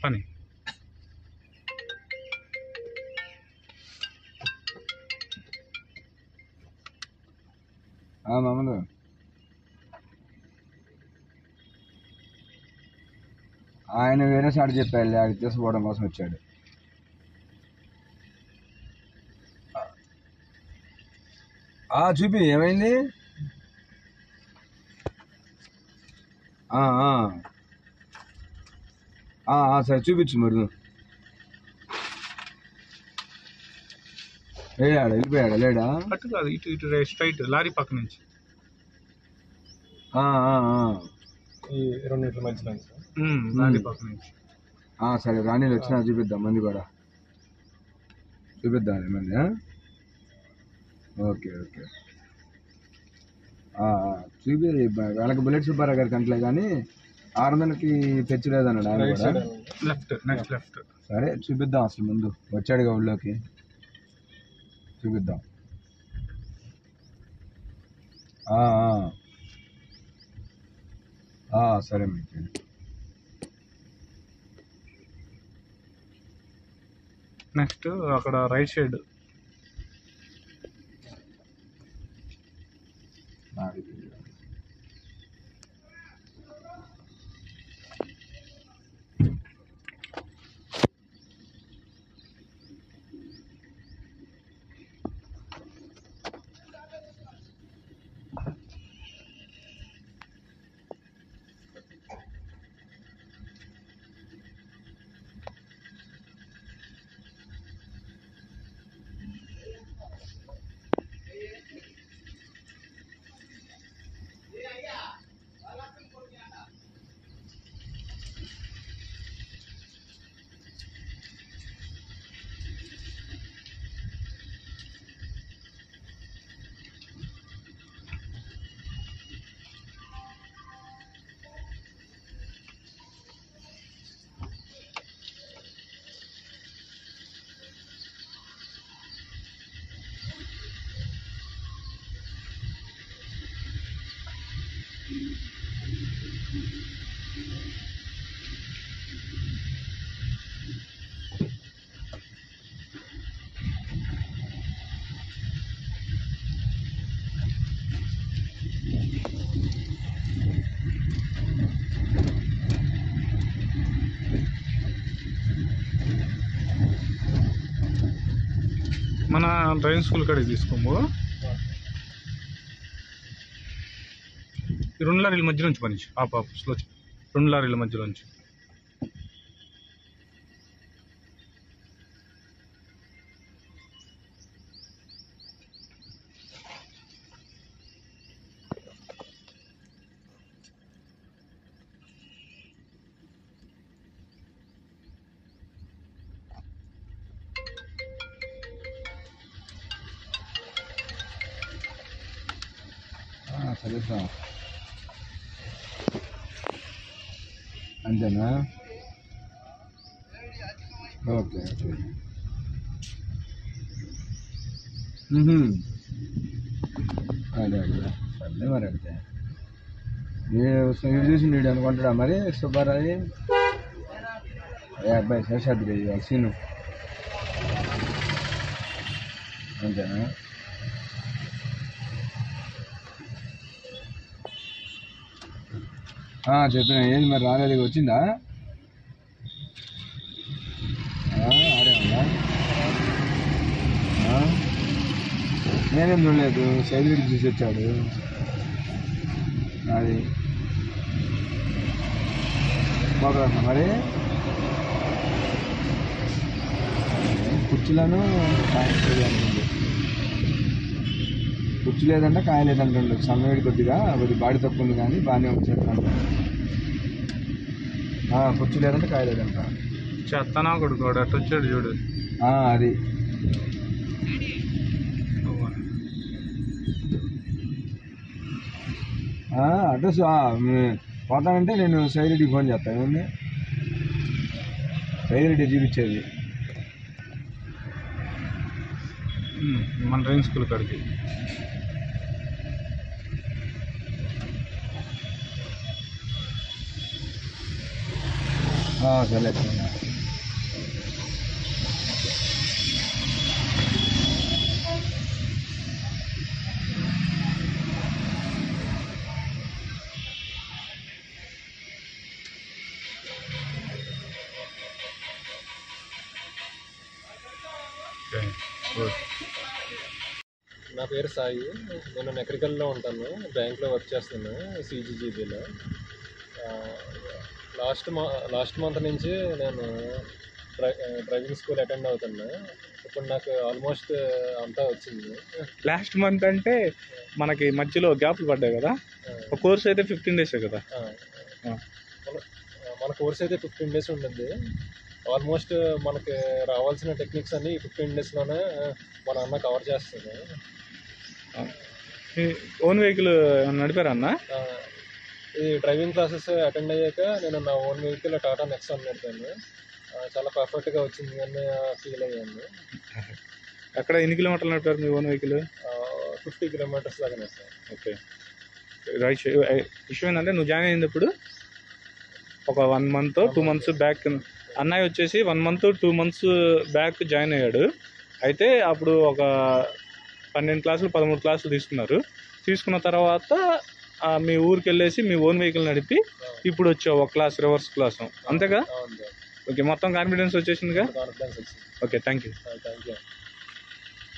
పని మామూలు ఆయన వేరే సార్ చెప్పాడు, అది తీసుకోవడం కోసం వచ్చాడు. చూపి ఏమైంది? సరే చూపించు మరి. లేడా, వెళ్ళిపోయాడా? లేడా, అటు కాదు, ఇటు ఇటు స్ట్రైట్ లారీ పక్క నుంచి. ఈ రెండింటి మధ్యలో లారీ పక్క నుంచి. సరే రాణీలు వచ్చినా చూపిద్దాం, మంది కూడా చూపిద్దాం మంది. ఓకే ఓకే చూపి. వాళ్ళకి బుల్లెట్ సుబ్బారావు గారికి అంటలే కానీ 600కి తెచ్చలేదన్నాడు ఆయన కూడా. Next left. సరే చూపిద్దాం, అసలు ముందు వచ్చాడుగా ఊళ్ళోకి, చూపిద్దాం. సరే మీకు నెక్స్ట్ అక్కడ రైట్ సైడ్ మన డ్రైవింగ్ స్కూల్ కాడికి తీసుకోము. ఈ 2 లారీల మధ్య నుంచి పని స్లో 2 లారీల మధ్యలో నుంచి. సరే సార్, అంతేనా? Okay okay. అదే అదే సర్లే మరి. అడితే ఇది చూసి నీడు అనుకుంటాడా మరి సుబ్బారావు? అబ్బాయి శేషాద్రి సీను, అంతేనా? చెప్పిన ఏది మరి రాలేదు, వచ్చిందా? ఆడే ఉందా? నేనేం చూడలేదు, సైడ్కి చూసి వచ్చాడు. అది పోగలన్నా మరి. కుర్చీలను కుర్చీ లేదంటే కాయ లేదంటుండు. సన్నవేడి కొద్దిగా బాడీ తక్కువ ఉంది కానీ బాగానే వచ్చేస్తాను. కుర్చీ లేదంటే కాయ లేదంట. చెత్తనా కొడుకోడు అటు వచ్చాడు చూడు. అది అడ్రస్ పోతానంటే నేను సైరెడ్డికి ఫోన్ చేస్తాను. ఏమన్నా సైరెడ్డి చూపించేది మన డ్రైవింగ్ స్కూల్ కాడికి. సరే నా పేరు సాయి. నేను నెక్రికల్లో ఉంటాను, బ్యాంక్లో వర్క్ చేస్తున్నాను CGGBలో. లాస్ట్ మంత్ నుంచి నేను డ్రైవింగ్ స్కూల్ అటెండ్ అవుతున్నా. ఇప్పుడు నాకు ఆల్మోస్ట్ అంతా వచ్చింది. లాస్ట్ మంత్ అంటే మనకి మధ్యలో గ్యాప్లు పడ్డాయి కదా, ఒక కోర్స్ అయితే 15 days కదా. మన కోర్స్ అయితే 15 days ఉంటుంది. ఆల్మోస్ట్ మనకి రావాల్సిన టెక్నిక్స్ అన్ని 15 daysలోనే మన అన్న కవర్ చేస్తుంది. ఓన్ వెహికల్ నడిపారా అన్న? ఈ డ్రైవింగ్ క్లాసెస్ అటెండ్ అయ్యాక నేను నా ఓన్ వెహికల్ టాటా నెక్సాన్ నడిపాను. చాలా పర్ఫెక్ట్గా వచ్చింది అని ఫీల్ అయ్యాను. ఎక్కడ ఎన్ని కిలోమీటర్లు నడిపారు మీ ఓన్ వెహికల్? 50 kilometers దాకా నడిపాను. ఓకే. రైట్. ఇష్యూ ఏంటంటే నువ్వు జాయిన్ అయినప్పుడు ఒక 1 month 2 months బ్యాక్ అన్నయ్య వచ్చేసి 1 month 2 months బ్యాక్ జాయిన్ అయ్యాడు. అయితే అప్పుడు ఒక 12 classes 13 classes తీసుకున్న తర్వాత మీ ఊరికి వెళ్ళేసి మీ ఓన్ వెహికల్ నడిపి ఇప్పుడు వచ్చావు ఒక క్లాస్, రివర్స్ క్లాస్, అంతేగా? ఓకే, మొత్తం కాన్ఫిడెన్స్ వచ్చేసిందిగా. కాన్ఫిడెన్స్ వచ్చింది. Okay, thank you. Thank you.